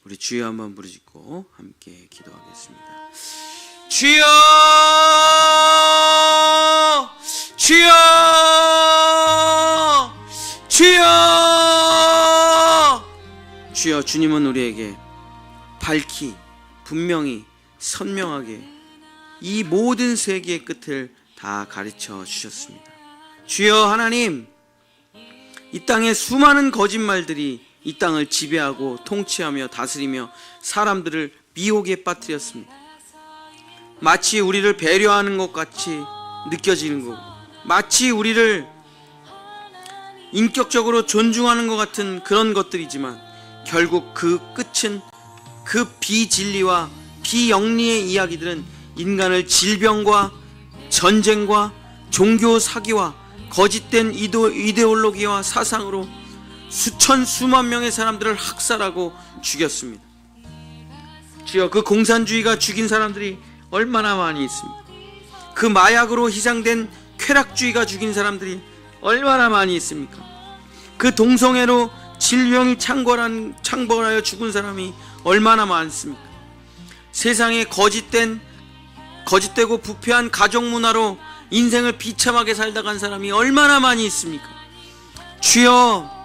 우리 주여 한번 부르짖고 함께 기도하겠습니다. 주여, 주여, 주여. 주여, 주님은 우리에게 밝히 분명히 선명하게 이 모든 세계의 끝을 다 가르쳐 주셨습니다. 주여 하나님, 이 땅에 수많은 거짓말들이 이 땅을 지배하고 통치하며 다스리며 사람들을 미혹에 빠뜨렸습니다. 마치 우리를 배려하는 것 같이 느껴지는 것, 마치 우리를 인격적으로 존중하는 것 같은 그런 것들이지만 결국 그 끝은 그 비진리와 비영리의 이야기들은 인간을 질병과 전쟁과 종교 사기와 거짓된 이데올로기와 사상으로 수천 수만 명의 사람들을 학살하고 죽였습니다. 주여, 그 공산주의가 죽인 사람들이 얼마나 많이 있습니까? 그 마약으로 희생된 쾌락주의가 죽인 사람들이 얼마나 많이 있습니까? 그 동성애로 질병이 창궐하여 죽은 사람이 얼마나 많습니까? 세상에 거짓되고 부패한 가족문화로 인생을 비참하게 살다 간 사람이 얼마나 많이 있습니까? 주여,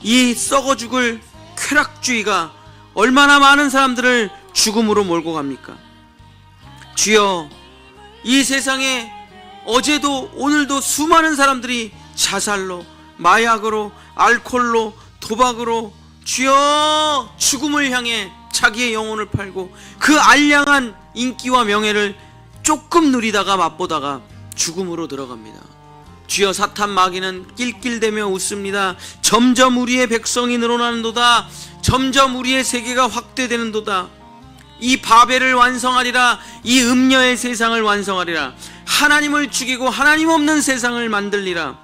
이 썩어 죽을 쾌락주의가 얼마나 많은 사람들을 죽음으로 몰고 갑니까? 주여, 이 세상에 어제도 오늘도 수많은 사람들이 자살로, 마약으로, 알코올로, 도박으로 주여 죽음을 향해 자기의 영혼을 팔고 그 알량한 인기와 명예를 조금 누리다가 맛보다가 죽음으로 들어갑니다. 주여, 사탄 마귀는 낄낄대며 웃습니다. 점점 우리의 백성이 늘어나는도다. 점점 우리의 세계가 확대되는도다. 이 바벨을 완성하리라. 이 음녀의 세상을 완성하리라. 하나님을 죽이고 하나님 없는 세상을 만들리라.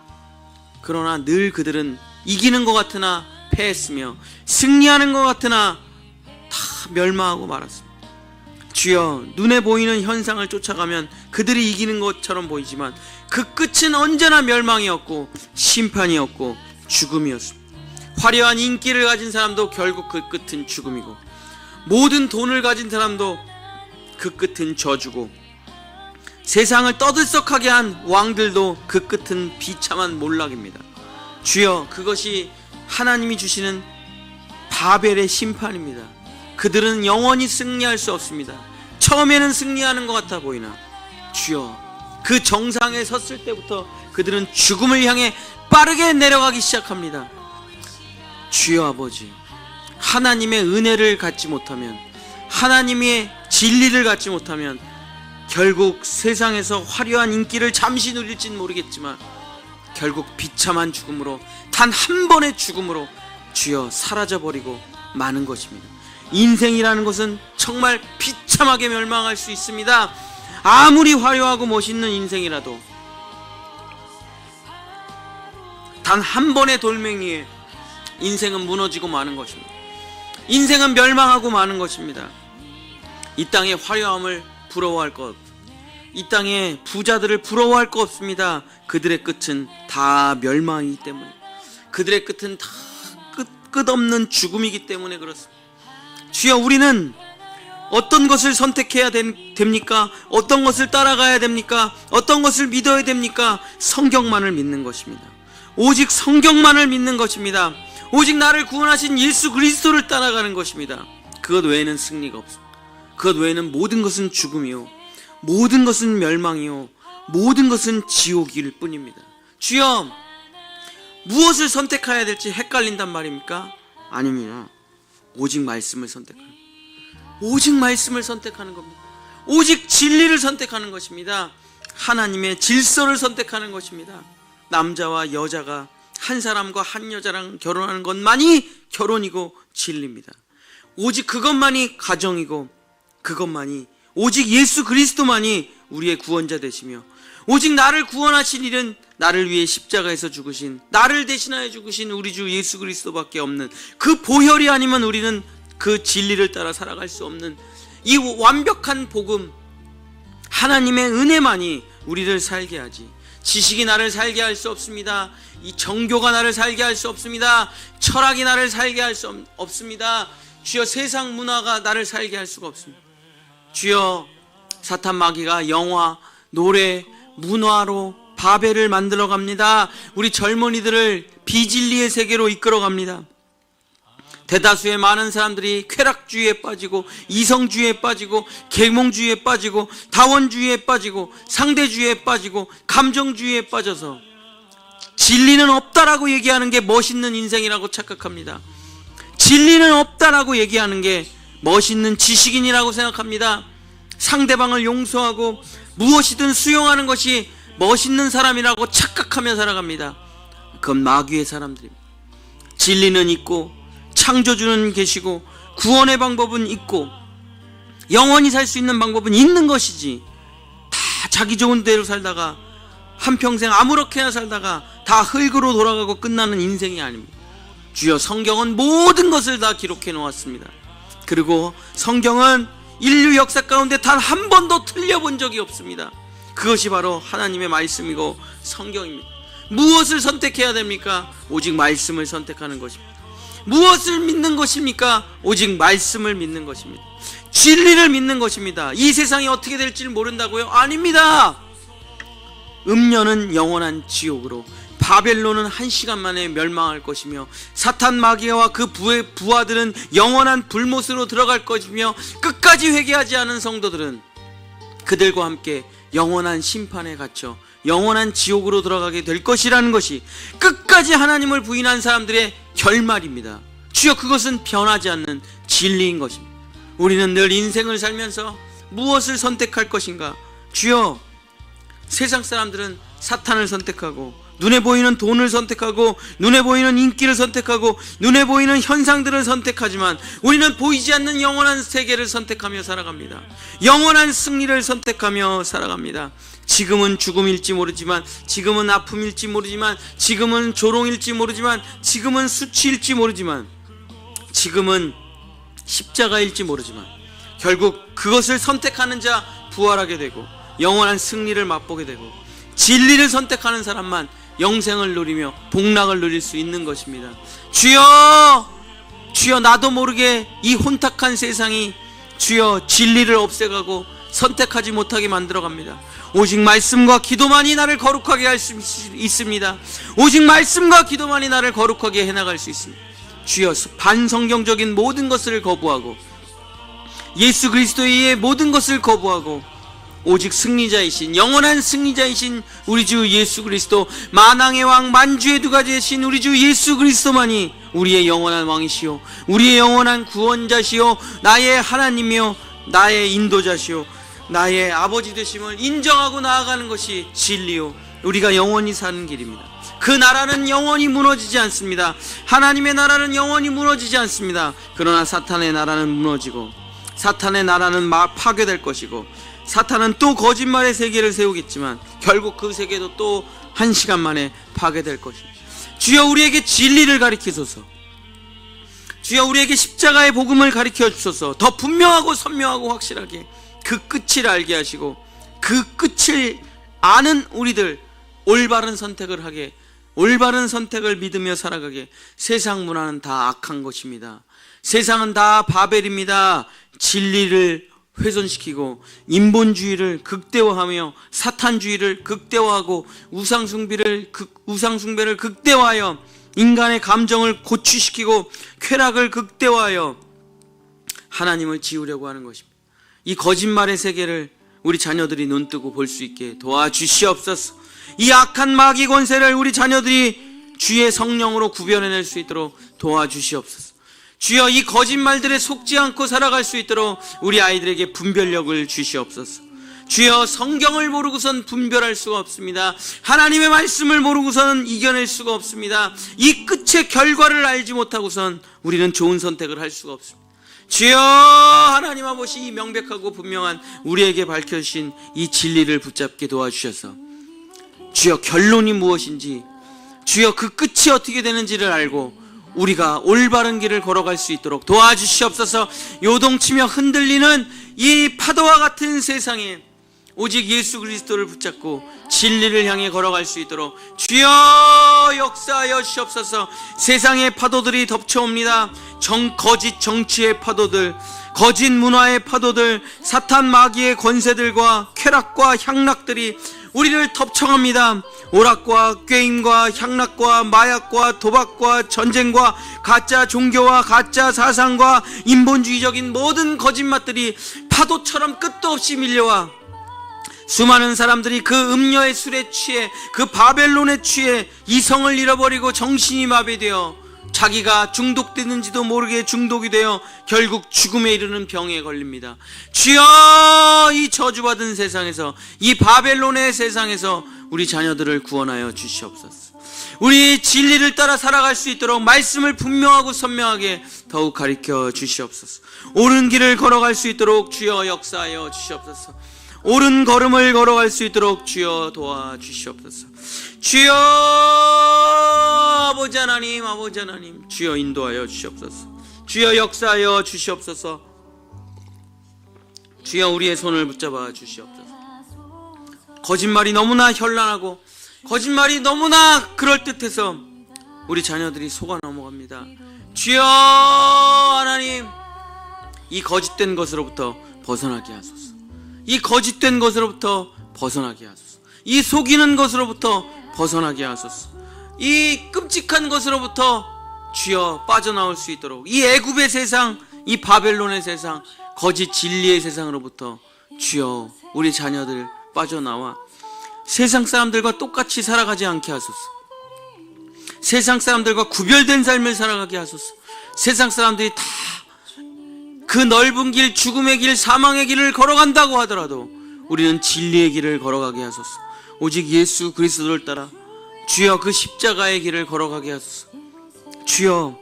그러나 늘 그들은 이기는 것 같으나 패했으며 승리하는 것 같으나 다 멸망하고 말았습니다. 주여, 눈에 보이는 현상을 쫓아가면 그들이 이기는 것처럼 보이지만 그 끝은 언제나 멸망이었고 심판이었고 죽음이었습니다. 화려한 인기를 가진 사람도 결국 그 끝은 죽음이고, 모든 돈을 가진 사람도 그 끝은 저주고, 세상을 떠들썩하게 한 왕들도 그 끝은 비참한 몰락입니다. 주여, 그것이 하나님이 주시는 바벨의 심판입니다. 그들은 영원히 승리할 수 없습니다. 처음에는 승리하는 것 같아 보이나 주여, 그 정상에 섰을 때부터 그들은 죽음을 향해 빠르게 내려가기 시작합니다. 주여 아버지, 하나님의 은혜를 갖지 못하면, 하나님의 진리를 갖지 못하면 결국 세상에서 화려한 인기를 잠시 누릴지는 모르겠지만 결국 비참한 죽음으로, 단 한 번의 죽음으로 주여 사라져버리고 마는 것입니다. 인생이라는 것은 정말 비참하게 멸망할 수 있습니다. 아무리 화려하고 멋있는 인생이라도 단 한 번의 돌멩이에 인생은 무너지고 마는 것입니다. 인생은 멸망하고 마는 것입니다. 이 땅의 화려함을 부러워할 것, 이 땅의 부자들을 부러워할 것 없습니다. 그들의 끝은 다 멸망이기 때문에, 그들의 끝은 다 끝없는 죽음이기 때문에 그렇습니다. 주여, 우리는 어떤 것을 선택해야 됩니까? 어떤 것을 따라가야 됩니까? 어떤 것을 믿어야 됩니까? 성경만을 믿는 것입니다. 오직 성경만을 믿는 것입니다. 오직 나를 구원하신 예수 그리스도를 따라가는 것입니다. 그것 외에는 승리가 없습니다. 그것 외에는 모든 것은 죽음이요, 모든 것은 멸망이요, 모든 것은 지옥일 뿐입니다. 주여, 무엇을 선택해야 될지 헷갈린단 말입니까? 아닙니다. 오직 말씀을 선택하는, 오직 말씀을 선택하는 겁니다. 오직 진리를 선택하는 것입니다. 하나님의 질서를 선택하는 것입니다. 남자와 여자가 한 사람과 한 여자랑 결혼하는 것만이 결혼이고 진리입니다. 오직 그것만이 가정이고, 그것만이, 오직 예수 그리스도만이 우리의 구원자 되시며, 오직 나를 구원하신 일은 나를 위해 십자가에서 죽으신, 나를 대신하여 죽으신 우리 주 예수 그리스도밖에 없는, 그 보혈이 아니면 우리는 그 진리를 따라 살아갈 수 없는 이 완벽한 복음, 하나님의 은혜만이 우리를 살게 하지, 지식이 나를 살게 할 수 없습니다. 이 정교가 나를 살게 할 수 없습니다. 철학이 나를 살게 할 수 없습니다. 주여 세상 문화가 나를 살게 할 수가 없습니다. 주여 사탄 마귀가 영화, 노래, 문화로 바벨을 만들어 갑니다. 우리 젊은이들을 비진리의 세계로 이끌어 갑니다. 대다수의 많은 사람들이 쾌락주의에 빠지고 이성주의에 빠지고 계몽주의에 빠지고 다원주의에 빠지고 상대주의에 빠지고 감정주의에 빠져서 진리는 없다라고 얘기하는 게 멋있는 인생이라고 착각합니다. 진리는 없다라고 얘기하는 게 멋있는 지식인이라고 생각합니다. 상대방을 용서하고 무엇이든 수용하는 것이 멋있는 사람이라고 착각하며 살아갑니다. 그건 마귀의 사람들입니다. 진리는 있고 창조주는 계시고 구원의 방법은 있고 영원히 살 수 있는 방법은 있는 것이지, 다 자기 좋은 대로 살다가 한평생 아무렇게나 살다가 다 흙으로 돌아가고 끝나는 인생이 아닙니다. 주여 성경은 모든 것을 다 기록해 놓았습니다. 그리고 성경은 인류 역사 가운데 단 한 번도 틀려본 적이 없습니다. 그것이 바로 하나님의 말씀이고 성경입니다. 무엇을 선택해야 됩니까? 오직 말씀을 선택하는 것입니다. 무엇을 믿는 것입니까? 오직 말씀을 믿는 것입니다. 진리를 믿는 것입니다. 이 세상이 어떻게 될지를 모른다고요? 아닙니다. 음녀는 영원한 지옥으로, 바벨론은 한 시간 만에 멸망할 것이며 사탄 마귀와 그 부하들은 영원한 불못으로 들어갈 것이며 끝까지 회개하지 않은 성도들은 그들과 함께 영원한 심판에 갇혀 영원한 지옥으로 들어가게 될 것이라는 것이 끝까지 하나님을 부인한 사람들의 결말입니다. 주여 그것은 변하지 않는 진리인 것입니다. 우리는 늘 인생을 살면서 무엇을 선택할 것인가? 주여 세상 사람들은 사탄을 선택하고 눈에 보이는 돈을 선택하고 눈에 보이는 인기를 선택하고 눈에 보이는 현상들을 선택하지만 우리는 보이지 않는 영원한 세계를 선택하며 살아갑니다. 영원한 승리를 선택하며 살아갑니다. 지금은 죽음일지 모르지만, 지금은 아픔일지 모르지만, 지금은 조롱일지 모르지만, 지금은 수치일지 모르지만, 지금은 십자가일지 모르지만 결국 그것을 선택하는 자 부활하게 되고 영원한 승리를 맛보게 되고, 진리를 선택하는 사람만 영생을 누리며 복락을 누릴 수 있는 것입니다. 주여, 주여 나도 모르게 이 혼탁한 세상이 주여 진리를 없애가고 선택하지 못하게 만들어갑니다. 오직 말씀과 기도만이 나를 거룩하게 할 수 있습니다. 오직 말씀과 기도만이 나를 거룩하게 해나갈 수 있습니다. 주여 반성경적인 모든 것을 거부하고 예수 그리스도의 모든 것을 거부하고 오직 승리자이신, 영원한 승리자이신 우리 주 예수 그리스도, 만왕의 왕 만주의 두가 되신 우리 주 예수 그리스도만이 우리의 영원한 왕이시오, 우리의 영원한 구원자시오, 나의 하나님이요 나의 인도자시오, 나의 아버지 되심을 인정하고 나아가는 것이 진리요 우리가 영원히 사는 길입니다. 그 나라는 영원히 무너지지 않습니다. 하나님의 나라는 영원히 무너지지 않습니다. 그러나 사탄의 나라는 무너지고 사탄의 나라는 파괴될 것이고 사탄은 또 거짓말의 세계를 세우겠지만 결국 그 세계도 또 한 시간 만에 파괴될 것입니다. 주여 우리에게 진리를 가르치소서. 주여 우리에게 십자가의 복음을 가르쳐 주소서. 더 분명하고 선명하고 확실하게 그 끝을 알게 하시고 그 끝을 아는 우리들 올바른 선택을 하게, 올바른 선택을 믿으며 살아가게. 세상 문화는 다 악한 것입니다. 세상은 다 바벨입니다. 진리를 훼손시키고 인본주의를 극대화하며 사탄주의를 극대화하고 우상숭배를 극대화하여 인간의 감정을 고취시키고 쾌락을 극대화하여 하나님을 지우려고 하는 것입니다. 이 거짓말의 세계를 우리 자녀들이 눈뜨고 볼 수 있게 도와주시옵소서. 이 악한 마귀 권세를 우리 자녀들이 주의 성령으로 구별해낼 수 있도록 도와주시옵소서. 주여 이 거짓말들에 속지 않고 살아갈 수 있도록 우리 아이들에게 분별력을 주시옵소서. 주여 성경을 모르고선 분별할 수가 없습니다. 하나님의 말씀을 모르고선 이겨낼 수가 없습니다. 이 끝의 결과를 알지 못하고선 우리는 좋은 선택을 할 수가 없습니다. 주여 하나님 아버지, 이 명백하고 분명한 우리에게 밝혀주신 이 진리를 붙잡게 도와주셔서 주여 결론이 무엇인지, 주여 그 끝이 어떻게 되는지를 알고 우리가 올바른 길을 걸어갈 수 있도록 도와주시옵소서. 요동치며 흔들리는 이 파도와 같은 세상에 오직 예수 그리스도를 붙잡고 진리를 향해 걸어갈 수 있도록 주여 역사하여 주시옵소서. 세상의 파도들이 덮쳐옵니다. 거짓 정치의 파도들, 거짓 문화의 파도들, 사탄 마귀의 권세들과 쾌락과 향락들이 우리를 덮쳐갑니다. 오락과 꾀임과 향락과 마약과 도박과 전쟁과 가짜 종교와 가짜 사상과 인본주의적인 모든 거짓말들이 파도처럼 끝도 없이 밀려와 수많은 사람들이 그 음녀의 술에 취해, 그 바벨론에 취해 이성을 잃어버리고 정신이 마비되어 자기가 중독되는지도 모르게 중독이 되어 결국 죽음에 이르는 병에 걸립니다. 주여, 이 저주받은 세상에서, 이 바벨론의 세상에서 우리 자녀들을 구원하여 주시옵소서. 우리 진리를 따라 살아갈 수 있도록 말씀을 분명하고 선명하게 더욱 가르쳐 주시옵소서. 옳은 길을 걸어갈 수 있도록 주여 역사하여 주시옵소서. 옳은 걸음을 걸어갈 수 있도록 주여 도와주시옵소서. 주여 아버지 하나님, 아버지 하나님, 주여 인도하여 주시옵소서. 주여 역사하여 주시옵소서. 주여 우리의 손을 붙잡아 주시옵소서. 거짓말이 너무나 현란하고 거짓말이 너무나 그럴듯해서 우리 자녀들이 속아 넘어갑니다. 주여 하나님, 이 거짓된 것으로부터 벗어나게 하소서. 이 거짓된 것으로부터 벗어나게 하소서. 이 속이는 것으로부터 벗어나게 하소서. 이 끔찍한 것으로부터 주여 빠져나올 수 있도록, 이 애굽의 세상, 이 바벨론의 세상, 거짓 진리의 세상으로부터 주여 우리 자녀들 빠져나와 세상 사람들과 똑같이 살아가지 않게 하소서. 세상 사람들과 구별된 삶을 살아가게 하소서. 세상 사람들이 다 그 넓은 길, 죽음의 길, 사망의 길을 걸어간다고 하더라도 우리는 진리의 길을 걸어가게 하소서. 오직 예수 그리스도를 따라 주여 그 십자가의 길을 걸어가게 하소서. 주여,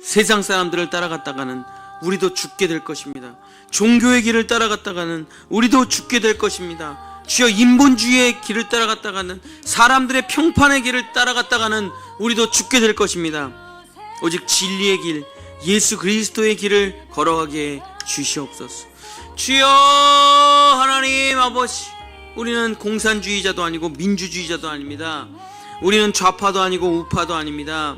세상 사람들을 따라갔다가는 우리도 죽게 될 것입니다. 종교의 길을 따라갔다가는 우리도 죽게 될 것입니다. 주여, 인본주의의 길을 따라갔다가는, 사람들의 평판의 길을 따라갔다가는 우리도 죽게 될 것입니다. 오직 진리의 길, 예수 그리스도의 길을 걸어가게 주시옵소서. 주여 하나님 아버지, 우리는 공산주의자도 아니고 민주주의자도 아닙니다. 우리는 좌파도 아니고 우파도 아닙니다.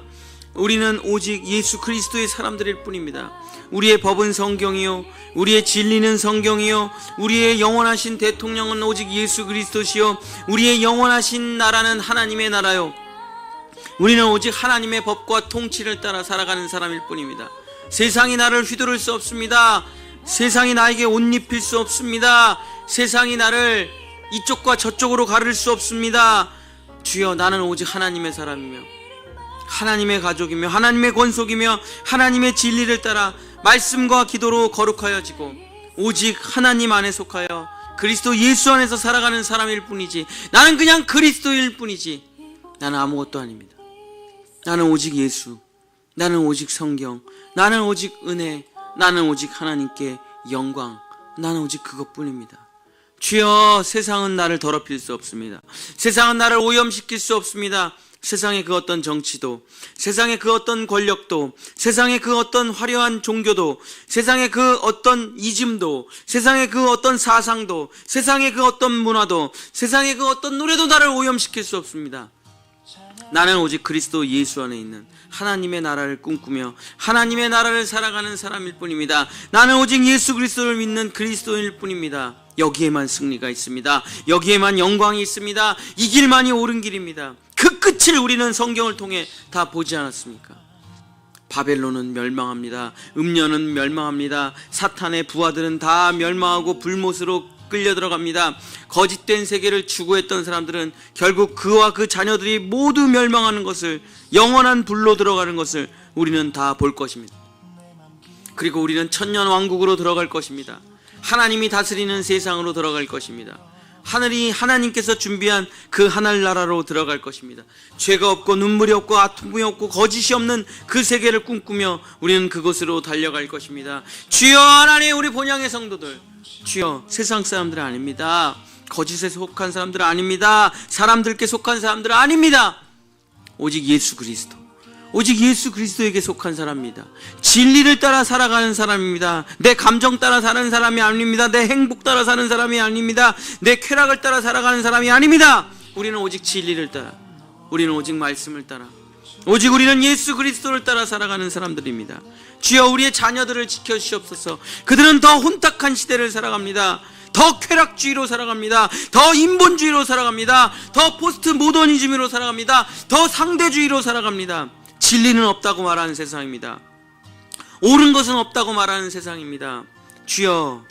우리는 오직 예수 그리스도의 사람들일 뿐입니다. 우리의 법은 성경이요, 우리의 진리는 성경이요, 우리의 영원하신 대통령은 오직 예수 그리스도시요, 우리의 영원하신 나라는 하나님의 나라요. 우리는 오직 하나님의 법과 통치를 따라 살아가는 사람일 뿐입니다. 세상이 나를 휘두를 수 없습니다. 세상이 나에게 옷 입힐 수 없습니다. 세상이 나를 이쪽과 저쪽으로 가를 수 없습니다. 주여, 나는 오직 하나님의 사람이며 하나님의 가족이며 하나님의 권속이며 하나님의 진리를 따라 말씀과 기도로 거룩하여지고 오직 하나님 안에 속하여 그리스도 예수 안에서 살아가는 사람일 뿐이지, 나는 그냥 그리스도일 뿐이지, 나는 아무것도 아닙니다. 나는 오직 예수, 나는 오직 성경, 나는 오직 은혜, 나는 오직 하나님께 영광, 나는 오직 그것뿐입니다. 주여, 세상은 나를 더럽힐 수 없습니다. 세상은 나를 오염시킬 수 없습니다. 세상의 그 어떤 정치도, 세상의 그 어떤 권력도, 세상의 그 어떤 화려한 종교도, 세상의 그 어떤 이즘도, 세상의 그 어떤 사상도, 세상의 그 어떤 문화도, 세상의 그 어떤 노래도 나를 오염시킬 수 없습니다. 나는 오직 그리스도 예수 안에 있는 하나님의 나라를 꿈꾸며 하나님의 나라를 살아가는 사람일 뿐입니다. 나는 오직 예수 그리스도를 믿는 그리스도인일 뿐입니다. 여기에만 승리가 있습니다. 여기에만 영광이 있습니다. 이 길만이 옳은 길입니다. 그 끝을 우리는 성경을 통해 다 보지 않았습니까? 바벨론은 멸망합니다. 음녀는 멸망합니다. 사탄의 부하들은 다 멸망하고 불못으로 끌려 들어갑니다. 거짓된 세계를 추구했던 사람들은 결국 그와 그 자녀들이 모두 멸망하는 것을, 영원한 불로 들어가는 것을 우리는 다 볼 것입니다. 그리고 우리는 천년 왕국으로 들어갈 것입니다. 하나님이 다스리는 세상으로 들어갈 것입니다. 하늘이 하나님께서 준비한 그 하늘나라로 들어갈 것입니다. 죄가 없고 눈물이 없고 아픔이 없고 거짓이 없는 그 세계를 꿈꾸며 우리는 그곳으로 달려갈 것입니다. 주여 하나님, 우리 본향의 성도들, 주여, 세상 사람들은 아닙니다. 거짓에 속한 사람들은 아닙니다. 사람들께 속한 사람들은 아닙니다. 오직 예수 그리스도, 오직 예수 그리스도에게 속한 사람입니다. 진리를 따라 살아가는 사람입니다. 내 감정 따라 사는 사람이 아닙니다. 내 행복 따라 사는 사람이 아닙니다. 내 쾌락을 따라 살아가는 사람이 아닙니다. 우리는 오직 진리를 따라, 우리는 오직 말씀을 따라, 오직 우리는 예수 그리스도를 따라 살아가는 사람들입니다. 주여, 우리의 자녀들을 지켜주시옵소서. 그들은 더 혼탁한 시대를 살아갑니다. 더 쾌락주의로 살아갑니다. 더 인본주의로 살아갑니다. 더 포스트 모더니즘으로 살아갑니다. 더 상대주의로 살아갑니다. 진리는 없다고 말하는 세상입니다. 옳은 것은 없다고 말하는 세상입니다. 주여,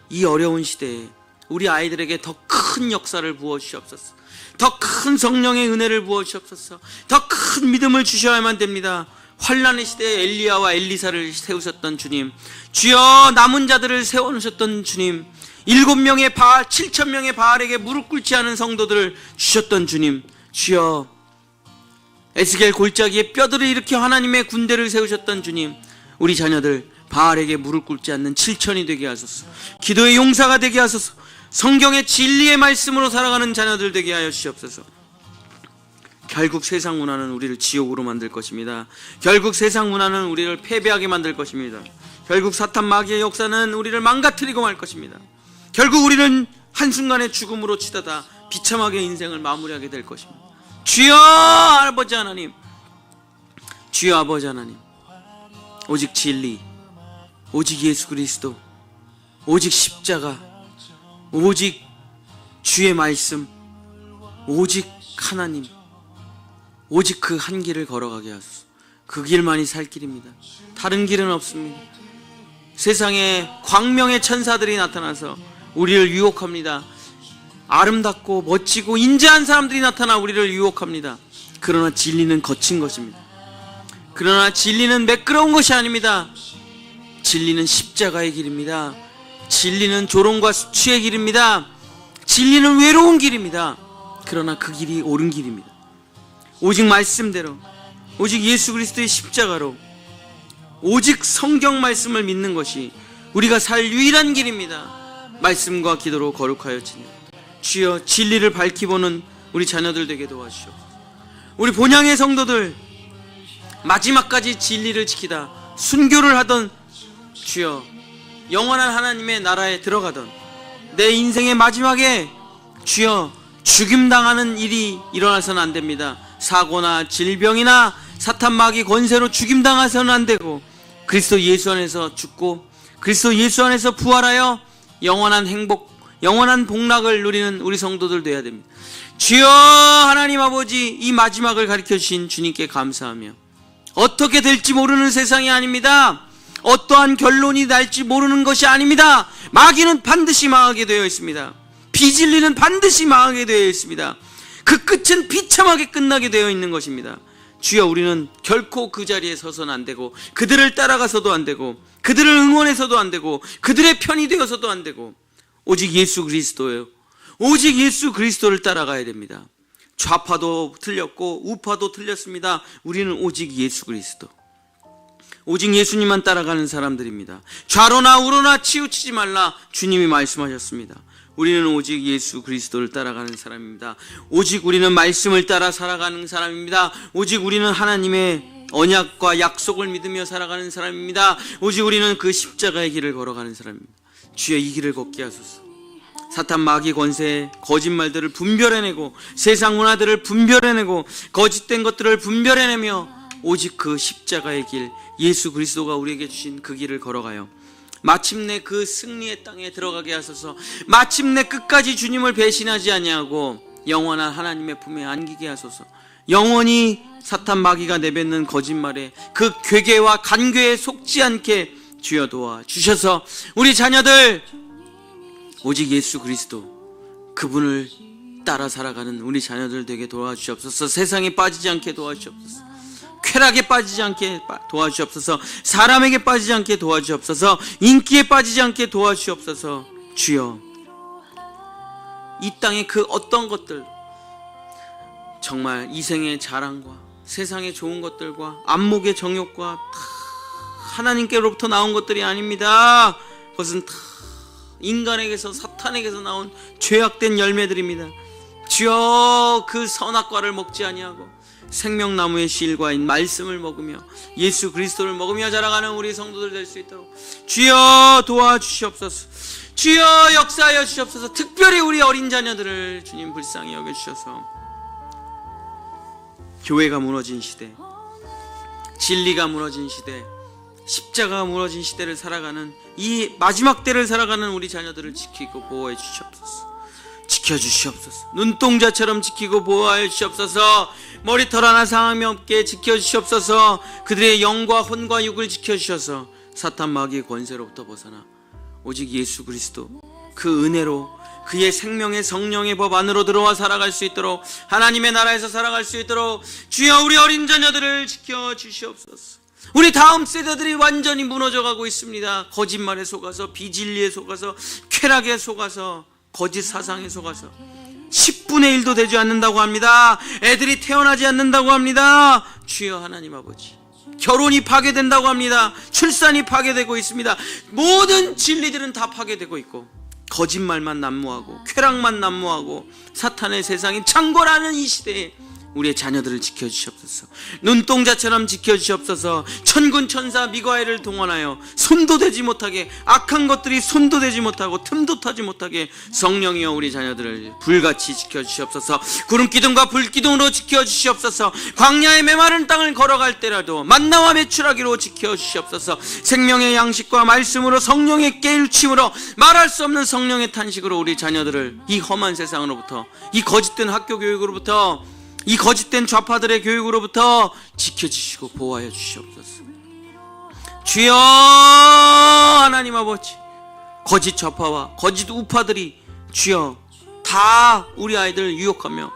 이 어려운 시대에 우리 아이들에게 더 큰 역사를 부어주시옵소서. 더 큰 성령의 은혜를 부어주시옵소서. 더 큰 믿음을 주셔야만 됩니다. 환난의 시대에 엘리야와 엘리사를 세우셨던 주님, 주여, 남은 자들을 세워놓으셨던 주님, 7명의 바알, 7,000명의 바알에게 무릎 꿇지 않은 성도들을 주셨던 주님, 주여, 에스겔 골짜기에 뼈들을 일으켜 하나님의 군대를 세우셨던 주님, 우리 자녀들 바알에게 무릎 꿇지 않는 7천이 되게 하소서. 기도의 용사가 되게 하소서. 성경의 진리의 말씀으로 살아가는 자녀들 되게 하여 주시옵소서. 결국 세상 문화는 우리를 지옥으로 만들 것입니다. 결국 세상 문화는 우리를 패배하게 만들 것입니다. 결국 사탄 마귀의 역사는 우리를 망가뜨리고 말 것입니다. 결국 우리는 한순간의 죽음으로 치닫아 비참하게 인생을 마무리하게 될 것입니다. 주여 아버지 하나님, 주여 아버지 하나님, 오직 진리, 오직 예수 그리스도, 오직 십자가, 오직 주의 말씀, 오직 하나님, 오직 그 한 길을 걸어가게 하소서. 그 길만이 살 길입니다. 다른 길은 없습니다. 세상에 광명의 천사들이 나타나서 우리를 유혹합니다. 아름답고 멋지고 인자한 사람들이 나타나 우리를 유혹합니다. 그러나 진리는 거친 것입니다. 그러나 진리는 매끄러운 것이 아닙니다. 진리는 십자가의 길입니다. 진리는 조롱과 수치의 길입니다. 진리는 외로운 길입니다. 그러나 그 길이 옳은 길입니다. 오직 말씀대로, 오직 예수 그리스도의 십자가로, 오직 성경 말씀을 믿는 것이 우리가 살 유일한 길입니다. 말씀과 기도로 거룩하여 지내 주여, 진리를 밝히 보는 우리 자녀들 되게 도와주시옵소서. 우리 본향의 성도들 마지막까지 진리를 지키다 순교를 하던 주여, 영원한 하나님의 나라에 들어가던 내 인생의 마지막에 주여, 죽임당하는 일이 일어나서는 안 됩니다. 사고나 질병이나 사탄 마귀 권세로 죽임당해서는 안 되고, 그리스도 예수 안에서 죽고 그리스도 예수 안에서 부활하여 영원한 행복, 영원한 복락을 누리는 우리 성도들 되어야 됩니다. 주여 하나님 아버지, 이 마지막을 가르쳐 주신 주님께 감사하며, 어떻게 될지 모르는 세상이 아닙니다. 어떠한 결론이 날지 모르는 것이 아닙니다. 마귀는 반드시 망하게 되어 있습니다. 비진리는 반드시 망하게 되어 있습니다. 그 끝은 비참하게 끝나게 되어 있는 것입니다. 주여, 우리는 결코 그 자리에 서서는 안 되고, 그들을 따라가서도 안 되고, 그들을 응원해서도 안 되고, 그들의 편이 되어서도 안 되고, 오직 예수 그리스도예요. 오직 예수 그리스도를 따라가야 됩니다. 좌파도 틀렸고 우파도 틀렸습니다. 우리는 오직 예수 그리스도, 오직 예수님만 따라가는 사람들입니다. 좌로나 우로나 치우치지 말라 주님이 말씀하셨습니다. 우리는 오직 예수 그리스도를 따라가는 사람입니다. 오직 우리는 말씀을 따라 살아가는 사람입니다. 오직 우리는 하나님의 언약과 약속을 믿으며 살아가는 사람입니다. 오직 우리는 그 십자가의 길을 걸어가는 사람입니다. 주여, 이 길을 걷게 하소서. 사탄 마귀 권세의 거짓말들을 분별해내고, 세상 문화들을 분별해내고, 거짓된 것들을 분별해내며 오직 그 십자가의 길, 예수 그리스도가 우리에게 주신 그 길을 걸어가요 마침내 그 승리의 땅에 들어가게 하소서. 마침내 끝까지 주님을 배신하지 아니하고 영원한 하나님의 품에 안기게 하소서. 영원히 사탄 마귀가 내뱉는 거짓말에, 그 괴계와 간괴에 속지 않게 주여 도와주셔서 우리 자녀들 오직 예수 그리스도, 그분을 따라 살아가는 우리 자녀들 되게 도와주시옵소서. 세상에 빠지지 않게 도와주시옵소서. 쾌락에 빠지지 않게 도와주시옵소서. 사람에게 빠지지 않게 도와주시옵소서. 인기에 빠지지 않게 도와주시옵소서. 주여, 이 땅의 그 어떤 것들, 정말 이생의 자랑과 세상의 좋은 것들과 안목의 정욕과 하나님께로부터 나온 것들이 아닙니다. 그것은 다 인간에게서, 사탄에게서 나온 죄악된 열매들입니다. 주여, 그 선악과를 먹지 아니하고 생명나무의 실과인 말씀을 먹으며 예수 그리스도를 먹으며 자라가는 우리 성도들 될 수 있도록 주여 도와주시옵소서. 주여 역사하여 주시옵소서. 특별히 우리 어린 자녀들을 주님 불쌍히 여겨주셔서 교회가 무너진 시대, 진리가 무너진 시대, 십자가가 무너진 시대를 살아가는 이 마지막 때를 살아가는 우리 자녀들을 지키고 보호해 주시옵소서. 지켜주시옵소서. 눈동자처럼 지키고 보호하여 주시옵소서. 머리털 하나 상함이 없게 지켜주시옵소서. 그들의 영과 혼과 육을 지켜주셔서 사탄 마귀의 권세로부터 벗어나 오직 예수 그리스도 그 은혜로 그의 생명의 성령의 법 안으로 들어와 살아갈 수 있도록, 하나님의 나라에서 살아갈 수 있도록 주여 우리 어린 자녀들을 지켜주시옵소서. 우리 다음 세대들이 완전히 무너져가고 있습니다. 거짓말에 속아서, 비진리에 속아서, 쾌락에 속아서, 거짓 사상에 속아서 10분의 1도 되지 않는다고 합니다. 애들이 태어나지 않는다고 합니다. 주여 하나님 아버지, 결혼이 파괴된다고 합니다. 출산이 파괴되고 있습니다. 모든 진리들은 다 파괴되고 있고 거짓말만 난무하고 쾌락만 난무하고 사탄의 세상이 창궐하는 이 시대에 우리의 자녀들을 지켜주시옵소서. 눈동자처럼 지켜주시옵소서. 천군 천사 미가엘을 동원하여 손도 대지 못하게, 악한 것들이 손도 대지 못하고 틈도 타지 못하게 성령이여 우리 자녀들을 불같이 지켜주시옵소서. 구름기둥과 불기둥으로 지켜주시옵소서. 광야의 메마른 땅을 걸어갈 때라도 만나와 메추라기로 지켜주시옵소서. 생명의 양식과 말씀으로, 성령의 깨우침으로, 말할 수 없는 성령의 탄식으로 우리 자녀들을 이 험한 세상으로부터, 이 거짓된 학교 교육으로부터, 이 거짓된 좌파들의 교육으로부터 지켜주시고 보호하여 주시옵소서. 주여 하나님 아버지, 거짓 좌파와 거짓 우파들이 주여 다 우리 아이들을 유혹하며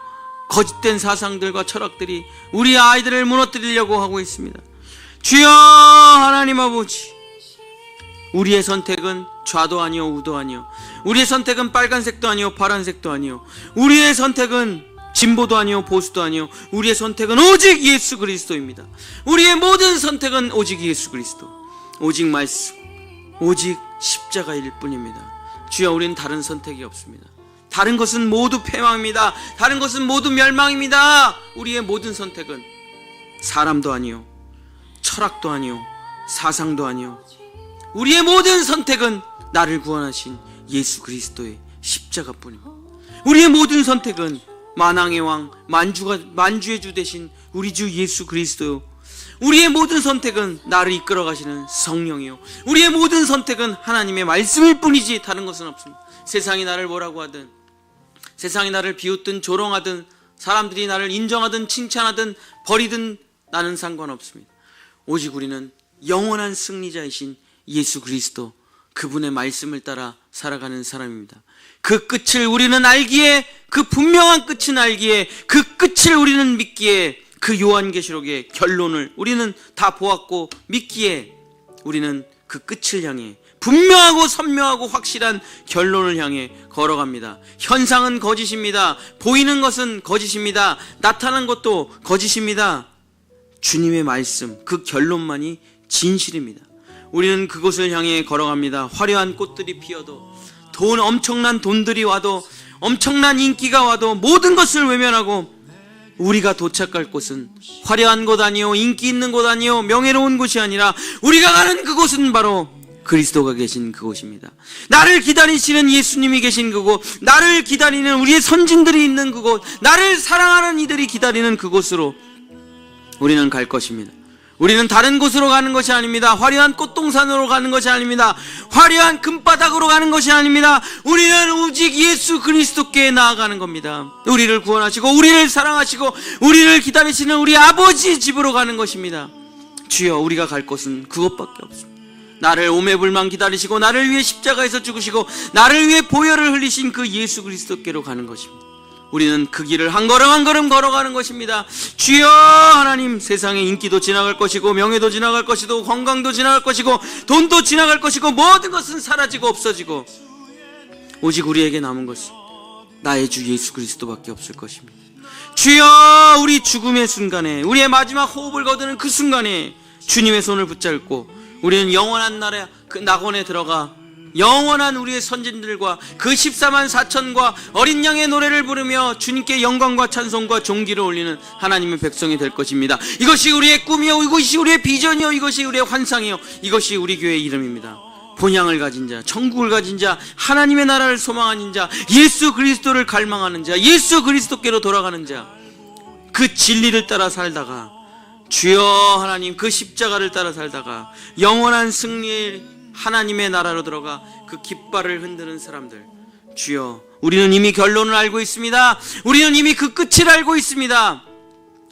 거짓된 사상들과 철학들이 우리 아이들을 무너뜨리려고 하고 있습니다. 주여 하나님 아버지, 우리의 선택은 좌도 아니요 우도 아니요, 우리의 선택은 빨간색도 아니요 파란색도 아니요, 우리의 선택은 진보도 아니요 보수도 아니요, 우리의 선택은 오직 예수 그리스도입니다. 우리의 모든 선택은 오직 예수 그리스도, 오직 말씀, 오직 십자가일 뿐입니다. 주여 우리는 다른 선택이 없습니다. 다른 것은 모두 패망입니다. 다른 것은 모두 멸망입니다. 우리의 모든 선택은 사람도 아니요 철학도 아니요 사상도 아니요, 우리의 모든 선택은 나를 구원하신 예수 그리스도의 십자가뿐입니다. 우리의 모든 선택은 만왕의 왕, 만주의 주 되신 우리 주 예수 그리스도요, 우리의 모든 선택은 나를 이끌어 가시는 성령이요, 우리의 모든 선택은 하나님의 말씀일 뿐이지 다른 것은 없습니다. 세상이 나를 뭐라고 하든, 세상이 나를 비웃든 조롱하든, 사람들이 나를 인정하든 칭찬하든 버리든 나는 상관없습니다. 오직 우리는 영원한 승리자이신 예수 그리스도, 그분의 말씀을 따라 살아가는 사람입니다. 그 끝을 우리는 알기에, 그 분명한 끝은 알기에, 그 끝을 우리는 믿기에, 그 요한계시록의 결론을 우리는 다 보았고 믿기에 우리는 그 끝을 향해 분명하고 선명하고 확실한 결론을 향해 걸어갑니다. 현상은 거짓입니다. 보이는 것은 거짓입니다. 나타난 것도 거짓입니다. 주님의 말씀, 그 결론만이 진실입니다. 우리는 그곳을 향해 걸어갑니다. 화려한 꽃들이 피어도, 엄청난 돈들이 와도, 엄청난 인기가 와도 모든 것을 외면하고 우리가 도착할 곳은 화려한 곳 아니요, 인기 있는 곳 아니요, 명예로운 곳이 아니라 우리가 가는 그곳은 바로 그리스도가 계신 그곳입니다. 나를 기다리시는 예수님이 계신 그곳, 나를 기다리는 우리의 선진들이 있는 그곳, 나를 사랑하는 이들이 기다리는 그곳으로 우리는 갈 것입니다. 우리는 다른 곳으로 가는 것이 아닙니다. 화려한 꽃동산으로 가는 것이 아닙니다. 화려한 금바닥으로 가는 것이 아닙니다. 우리는 오직 예수 그리스도께 나아가는 겁니다. 우리를 구원하시고 우리를 사랑하시고 우리를 기다리시는 우리 아버지 집으로 가는 것입니다. 주여, 우리가 갈 곳은 그것밖에 없습니다. 나를 오매불망 기다리시고 나를 위해 십자가에서 죽으시고 나를 위해 보혈을 흘리신 그 예수 그리스도께로 가는 것입니다. 우리는 그 길을 한 걸음 한 걸음 걸어가는 것입니다. 주여 하나님, 세상의 인기도 지나갈 것이고 명예도 지나갈 것이고 건강도 지나갈 것이고 돈도 지나갈 것이고 모든 것은 사라지고 없어지고 오직 우리에게 남은 것은 나의 주 예수 그리스도밖에 없을 것입니다. 주여, 우리 죽음의 순간에, 우리의 마지막 호흡을 거두는 그 순간에 주님의 손을 붙잡고 우리는 영원한 나라 그 낙원에 들어가 영원한 우리의 선진들과 그 14만 4천과 어린 양의 노래를 부르며 주님께 영광과 찬송과 존귀를 올리는 하나님의 백성이 될 것입니다. 이것이 우리의 꿈이요, 이것이 우리의 비전이요, 이것이 우리의 환상이요, 이것이 우리 교회의 이름입니다. 본향을 가진 자, 천국을 가진 자, 하나님의 나라를 소망하는 자, 예수 그리스도를 갈망하는 자, 예수 그리스도께로 돌아가는 자, 그 진리를 따라 살다가 주여 하나님 그 십자가를 따라 살다가 영원한 승리의 하나님의 나라로 들어가 그 깃발을 흔드는 사람들, 주여 우리는 이미 결론을 알고 있습니다. 우리는 이미 그 끝을 알고 있습니다.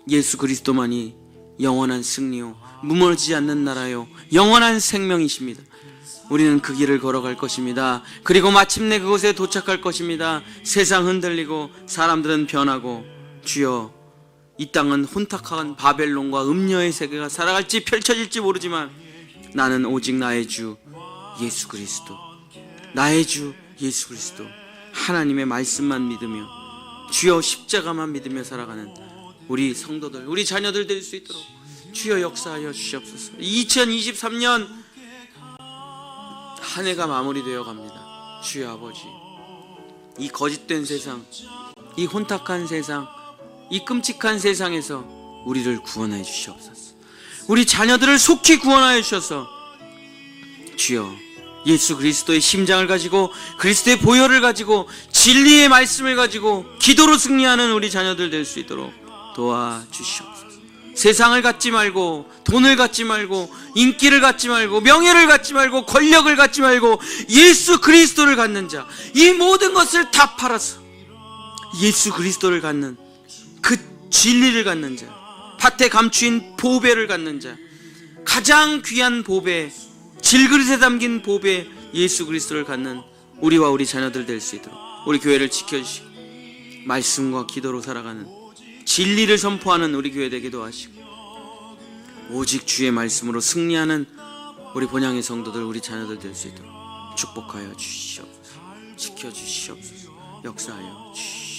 예수 그리스도만이 영원한 승리요, 무너지지 않는 나라요, 영원한 생명이십니다. 우리는 그 길을 걸어갈 것입니다. 그리고 마침내 그곳에 도착할 것입니다. 세상 흔들리고 사람들은 변하고, 주여 이 땅은 혼탁한 바벨론과 음녀의 세계가 살아갈지 펼쳐질지 모르지만 나는 오직 나의 주 예수 그리스도, 나의 주 예수 그리스도, 하나님의 말씀만 믿으며 주여 십자가만 믿으며 살아가는 우리 성도들, 우리 자녀들 될 수 있도록 주여 역사하여 주시옵소서. 2023년 한 해가 마무리되어 갑니다. 주여 아버지, 이 거짓된 세상, 이 혼탁한 세상, 이 끔찍한 세상에서 우리를 구원해 주시옵소서. 우리 자녀들을 속히 구원하여 주셔서 주여 예수 그리스도의 심장을 가지고, 그리스도의 보혈을 가지고, 진리의 말씀을 가지고 기도로 승리하는 우리 자녀들 될 수 있도록 도와주시옵소서. 세상을 갖지 말고, 돈을 갖지 말고, 인기를 갖지 말고, 명예를 갖지 말고, 권력을 갖지 말고 예수 그리스도를 갖는 자, 이 모든 것을 다 팔아서 예수 그리스도를 갖는, 그 진리를 갖는 자, 밭에 감추인 보배를 갖는 자, 가장 귀한 보배, 질그릇에 담긴 보배 예수 그리스도를 갖는 우리와 우리 자녀들 될 수 있도록 우리 교회를 지켜주시고, 말씀과 기도로 살아가는, 진리를 선포하는 우리 교회 되기도 하시고, 오직 주의 말씀으로 승리하는 우리 본향의 성도들, 우리 자녀들 될 수 있도록 축복하여 주시옵소서. 지켜주시옵소서. 역사하여 주시옵소서.